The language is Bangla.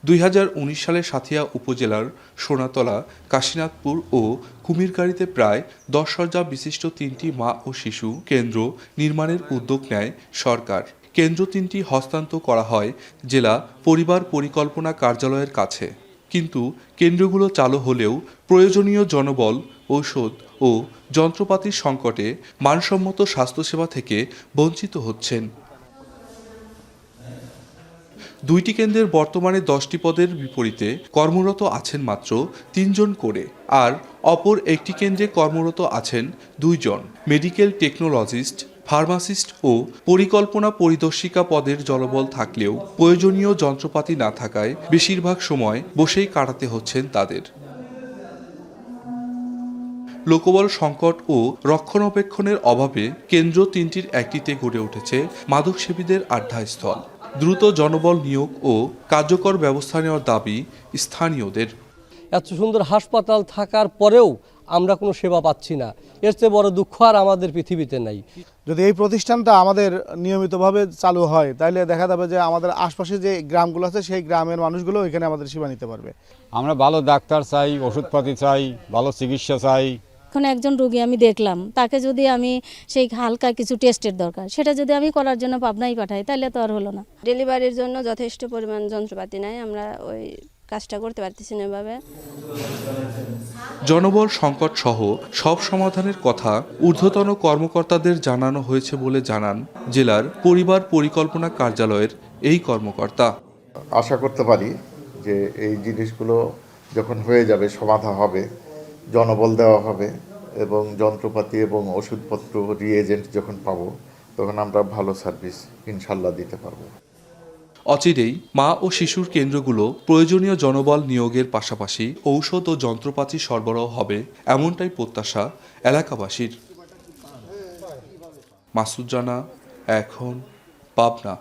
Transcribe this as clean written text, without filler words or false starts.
2019 সালে সাঁথিয়া উপজেলার সোনাতলা, কাশীনাথপুর ও কুমিরগাড়ীতে প্রায় 10,000 বিশিষ্ট 3টি মা ও শিশু কেন্দ্র নির্মাণের উদ্যোগ নেয় সরকার। কেন্দ্র 3টি হস্তান্তর করা হয় জেলা পরিবার পরিকল্পনা কার্যালয়ের কাছে। কিন্তু কেন্দ্রগুলো চালু হলেও প্রয়োজনীয় জনবল, ঔষধ ও যন্ত্রপাতির সংকটে মানসম্মত স্বাস্থ্যসেবা থেকে বঞ্চিত হচ্ছেন। 2টি কেন্দ্রের বর্তমানে 10টি পদের বিপরীতে কর্মরত আছেন মাত্র 3 জন করে, আর অপর একটি কেন্দ্রে কর্মরত আছেন 2 জন। মেডিকেল টেকনোলজিস্ট, ফার্মাসিস্ট ও পরিকল্পনা পরিদর্শিকা পদের জনবল থাকলেও প্রয়োজনীয় যন্ত্রপাতি না থাকায় বেশিরভাগ সময় বসেই কাটাতে হচ্ছেন তাদের। লোকবল সংকট ও রক্ষণাবেক্ষণের অভাবে কেন্দ্র 3টির একটিতে গড়ে উঠেছে মাদকসেবীদের আড্ডাস্থল। দ্রুত জনবল নিয়োগ ও কার্যকর ব্যবস্থা নেওয়ার দাবি স্থানীয়দের। এত সুন্দর হাসপাতাল থাকার পরেও আমরা কোনো সেবা পাচ্ছি না, এর চেয়ে বড় দুঃখ আর আমাদের পৃথিবীতে নাই। যদি এই প্রতিষ্ঠানটা আমাদের নিয়মিতভাবে চালু হয় তাহলে দেখা যাবে যে আমাদের আশপাশে যে গ্রামগুলো আছে সেই গ্রামের মানুষগুলো এখানে আমাদের সেবা নিতে পারবে। আমরা ভালো ডাক্তার চাই, ওষুধপাতি চাই, ভালো চিকিৎসা চাই। এখন একজন রোগী আমি দেখলাম, তাকে যদি আমি সেই হালকা কিছু টেস্টের দরকার, সেটা যদি আমি করার জন্য পাবনাই পাঠাই তাহলে তো আর হলো না। ডেলিভারির জন্য যথেষ্ট পরিমাণ যন্ত্রপাতি নাই, আমরা ওই কাজটা করতে পারতেছি না এভাবে। জনবল সংকট সহ সব সমাধানের কথা ঊর্ধ্বতন কর্মকর্তাদের জানানো হয়েছে বলে জানান জেলার পরিবার পরিকল্পনা কার্যালয়ের এই কর্মকর্তা। আশা করতে পারি যে এই জিনিসগুলো যখন হয়ে যাবে, সমাধান হবে, জনবল দেওয়া হবে এবং যন্ত্রপাতি এবং ওষুধপত্র রিএজেন্ট যখন পাবো তখন আমরা ভালো সার্ভিস ইনশাল্লাহ দিতে পারবো। অচিরেই মা ও শিশুর কেন্দ্রগুলো প্রয়োজনীয় জনবল নিয়োগের পাশাপাশি ঔষধ ও যন্ত্রপাতি সরবরাহ হবে, এমনটাই প্রত্যাশা এলাকাবাসীর। মাসুদ জানা, এখন পাবনা।